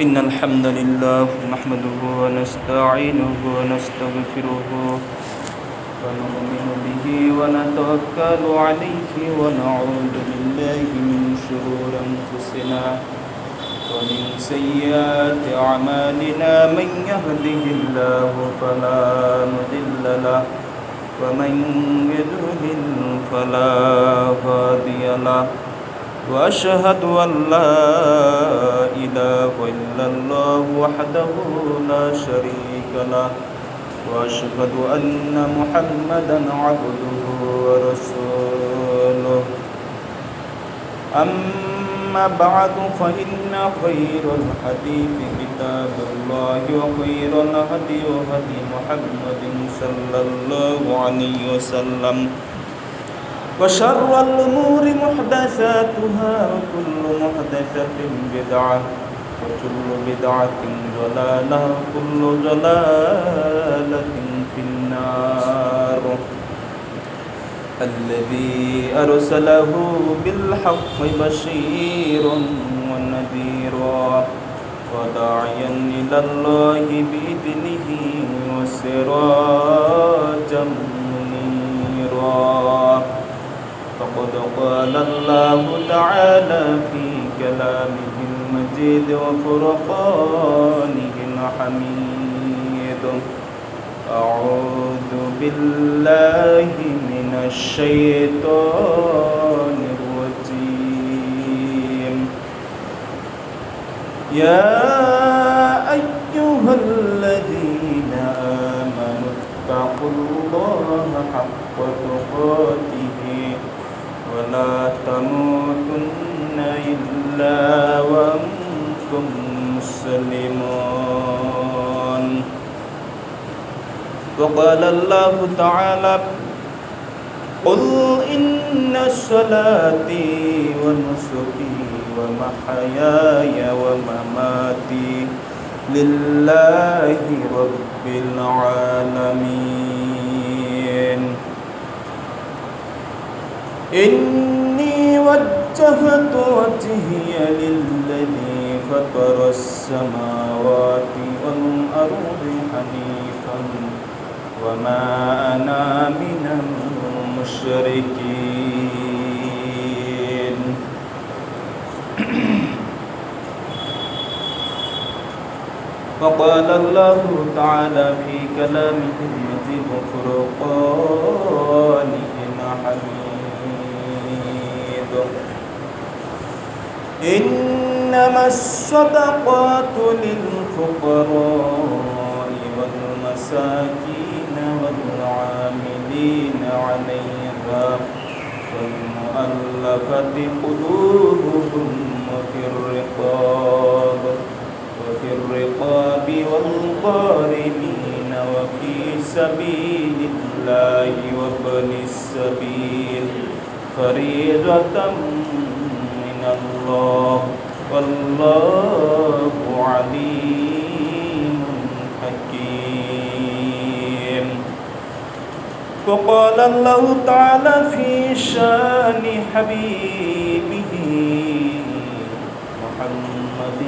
إن الحمد لله نحمده ونستعينه ونستغفره ونؤمن به ونتوكل عليه ونعوذ بالله من شرور أنفسنا ومن سيئات أعمالنا من يهده الله فلا مضل له ومن يضلل فلا هادي له وأشهد أن لا إله إلا الله وحده لا شريك له وأشهد أن محمدا عبده ورسوله أما بعد فإن خير الحديث كتاب الله وخير الهدي هدي محمد صلى الله عليه وسلم وشر الأمور محدثاتها وكل محدثة بدعة وكل بدعة ضلالة وكل ضلالة في النار الذي أرسله بالحق بشيرا ونذيرا وداعيا إلى الله بإذنه وسراجا منيرا فقد قال الله تعالى في كلامه المجيد وفرقانه الحميد أعوذ بالله من الشيطان الرجيم يا أيها الذين آمنوا اتقوا الله حق تقاته ولا تموتن إلا وأنتم مسلمون وقال الله تعالى قل إن صلاتي ونسكي ومحياي ومماتي لله رب العالمين إني وجهت وجهي للذي فطر السماوات والأرض حنيفا وما أنا من المشركين وقال الله تعالى في كلامه المجيد وفرقانه الحميد إنما الصدقات للفقراء والمساكين والعاملين عليها والمؤلفة قلوبهم وفي الرقاب والغارمين وفي سبيل الله وابن السبيل فريضة من الله والله عليم حكيم وقال الله تعالى في شان حبيبه محمد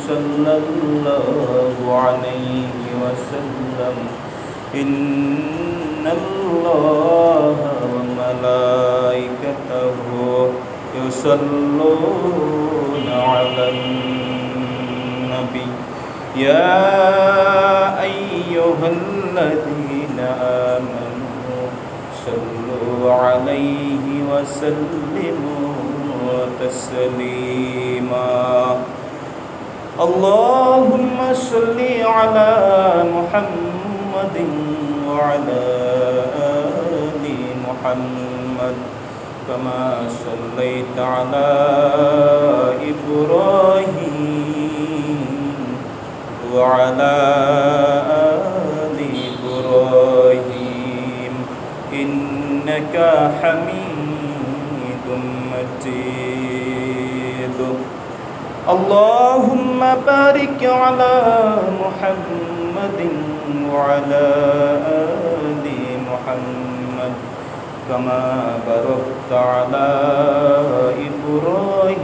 صلى الله عليه وسلم إن الله وملائكته يصلون على النبي يا أيها الذين آمنوا صلوا عليه وسلموا تسليما اللهم صل على محمد وعلى آل محمد كما صليت على إبراهيم وعلى آل إبراهيم إنك حميد مجيد اللهم بارك على محمد وعلى آل محمد كما باركت على إبراهيم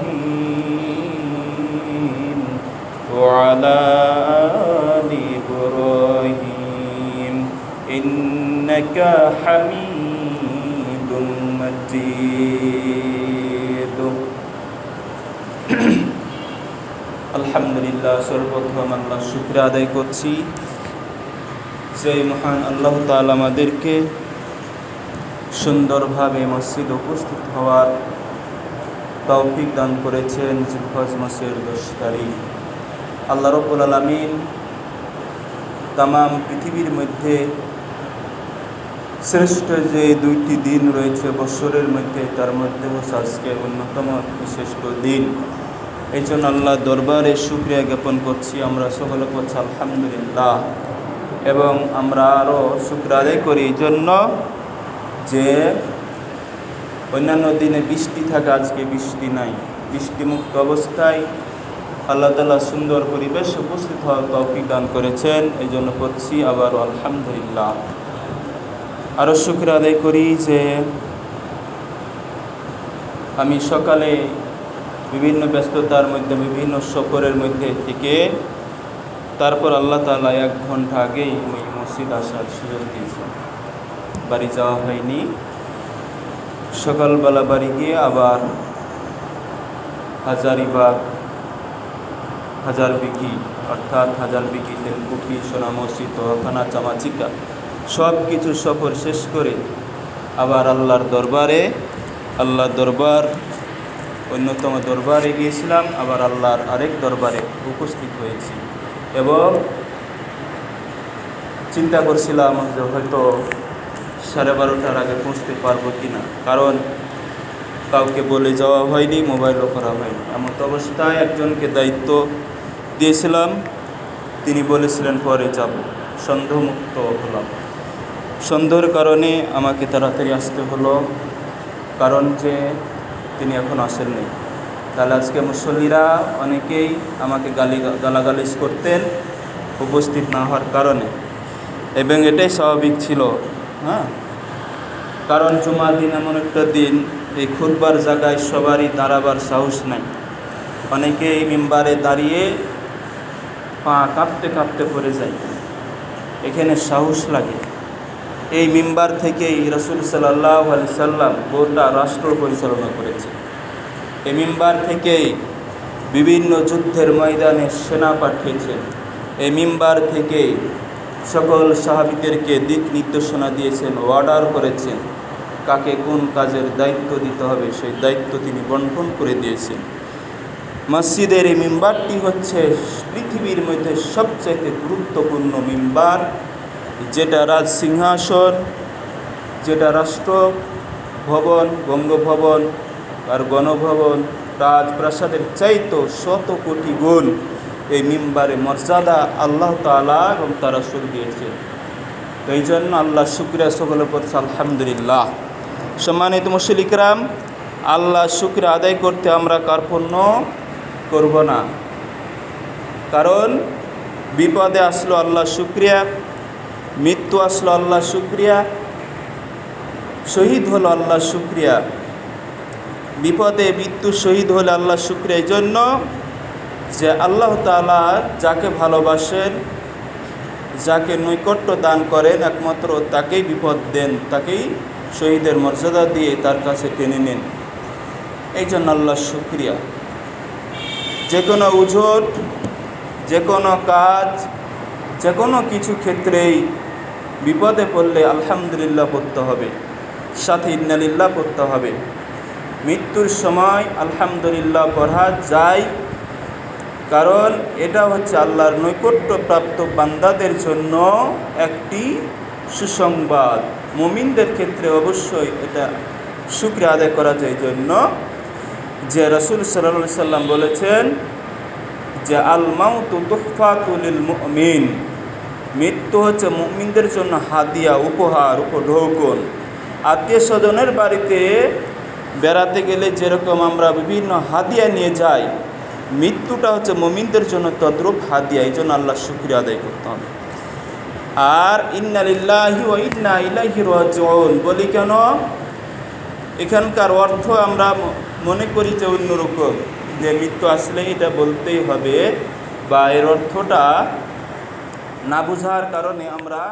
وعلى آل إبراهيم إنك حميد مجيد আলহামদুলিল্লাহ। সর্বপ্রথম আল্লাহ শুকর আদায় করছি, সেই মহান আল্লাহ তাআলা আমাদেরকে সুন্দরভাবে মসজিদে উপস্থিত হওয়ার তৌফিক দান করেছেন। জিলহজ মাসের 10 তারিখ আল্লাহ রাব্বুল আলামিন তামাম পৃথিবীর মধ্যে শ্রেষ্ঠ যে 2টি দিন রয়েছে বছরের মধ্যে, তার মধ্যে হচ্ছে আজকে অন্যতম বিশিষ্ট দিন। এই জন্য আল্লাহ দরবারে শুকরিয়া জ্ঞাপন করছি। আমরা সকলে করছি আলহামদুলিল্লাহ, এবং আমরা আরও শুকর আদায় করি এই জন্য যে অন্যান্য দিনে বৃষ্টি থাকে, আজকে বৃষ্টি নাই। বৃষ্টিমুক্ত অবস্থায় আল্লাহ তাআলা সুন্দর পরিবেশ উপস্থিত হওয়ার তৌফিক দান করেছেন। এই জন্য করছি আবারও আলহামদুলিল্লাহ। আরও শুকর আদায় করি যে আমি সকালে বিভিন্ন ব্যস্ততার মধ্যে, বিভিন্ন সফরের মধ্যে থেকে তারপর আল্লাহ তাআলা 1 ঘন্টা আগেই ওই মসজিদ আসার সুযোগ দিয়েছেন। বাড়ি যাওয়া হয়নি। সকালবেলা বাড়ি গিয়ে আবার হাজারিবাগ, হাজারবিঘি অর্থাৎ হাজারবিঘি, তেলকুপি, সোনা মসজিদ, তোহাখানা, চামাচিকা সব কিছু সফর শেষ করে আবার আল্লাহর দরবার অন্যতম দরবারে গিয়েছিলাম। আবার আল্লাহর আরেক দরবারে উপস্থিত হয়েছি এবং চিন্তা করছিলাম যে হয়তো 12:30টার আগে পৌঁছতে পারবো কিনা, কারণ কাউকে বলে যাওয়া হয়নি, মোবাইলও করা হয়নি। এমন অবস্থায় একজনকে দায়িত্ব দিয়েছিলাম, তিনি বলেছিলেন পরে যাব। সন্দেহমুক্ত হলাম। সন্দেহের কারণে আমাকে তাড়াতাড়ি আসতে হলো, কারণ যে তিনি এখন আসেননি। তাহলে আজকে মুসল্লিরা অনেকেই আমাকে গালাগালিজ করতেন উপস্থিত না হওয়ার কারণে, এবং এটাই স্বাভাবিক ছিল। কারণ জুমার দিন এমন একটা দিন, এই খুতবার জায়গায় সবারই দাঁড়াবার সাহস নাই। অনেকেই মিম্বারে দাঁড়িয়ে পা কাঁপতে কাঁপতে পড়ে যায়। এখানে সাহস লাগে। এই মিম্বার থেকেই রাসূল সাল্লাল্লাহু আলাইহি সাল্লাম গোটা রাষ্ট্র পরিচালনা করেছে। এই মিম্বার থেকেই বিভিন্ন যুদ্ধের ময়দানে সেনা পাঠিয়েছেন। এই মিম্বার থেকেই সকল সাহাবীদেরকে দিক নির্দেশনা দিয়েছেন, অর্ডার করেছেন, কাকে কোন কাজের দায়িত্ব দিতে হবে সেই দায়িত্ব তিনি বন্টন করে দিয়েছেন। মসজিদের এই মিম্বারটি হচ্ছে পৃথিবীর মধ্যে সবচেয়ে গুরুত্বপূর্ণ মিম্বার, যেটা রাজ সিংহাসন, যেটা রাষ্ট্র ভবন, বঙ্গভবন আর গণভবন, রাজপ্রাসাদের চাইতো 100 কোটি গুণ এই মিম্বারে মর্যাদা আল্লাহ তাআলা এবং তার রাসূল দিয়েছেন। তো এই জন্য আল্লাহ শুকরিয়া সকলে পড়ছে আলহামদুলিল্লাহ। সম্মানিত মুসল্লি কিরাম, আল্লাহ শুকরিয়া আদায় করতে আমরা কার্পণ্য করব না, কারণ বিপদে আসলো আল্লাহ শুকরিয়া, মৃত্যু আসলো আল্লাহ শুকরিয়া, শহীদ হলো আল্লাহ শুকরিয়া। বিপদে মৃত্যু, শহীদ হলে আল্লাহ শুকরিয়া। এই জন্য যে আল্লাহ তাআলা যাকে ভালোবাসেন, যাকে নৈকট্য দান করেন, একমাত্র তাকেই বিপদ দেন, তাকেই শহীদের মর্যাদা দিয়ে তার কাছে টেনে নেন। এই জন্য আল্লাহ শুকরিয়া। যে কোনো উজোট, যে কোনো কাজ, যে কোনো কিছু ক্ষেত্রেই বিপদে পড়লে আলহামদুলিল্লাহ পড়তে হবে, সাথে ইন্নালিল্লাহ পড়তে হবে। মৃত্যুর সময় আলহামদুলিল্লাহ পড়া যায়, কারণ এটা হচ্ছে আল্লাহর নৈকট্যপ্রাপ্ত বান্দাদের জন্য একটি সুসংবাদ। মুমিনদের ক্ষেত্রে অবশ্যই এটা শুকরিয়া আদায় করা যায়। জন্য যে রাসূল সাল্লাল্লাহু আলাইহি সাল্লাম বলেছেন যে আল মাউতু তুহফাতুল লিল মুমিন, মৃত্যু হচ্ছে মুমিনদের জন্য হাদিয়া, উপহার, উপঢৌকন। আত্মীয় স্বজনের বাড়িতে বেড়াতে গেলে যেরকম আমরা বিভিন্ন হাদিয়া নিয়ে যাই, মৃত্যুটা হচ্ছে মুমিনদের জন্য তদ্রূপ হাদিয়া। এই জন্য আল্লাহ শুকরিয়া আদায় করতে হবে। আর ইন্না লিল্লাহি ওয়া ইন্না ইলাইহি রাজিউন বলি কেন? এখানকার অর্থ আমরা মনে করি যে অন্যরকম, যে মৃত্যু আসলে এটা বলতেই হবে বা এর অর্থটা না বোঝার কারণে আমরা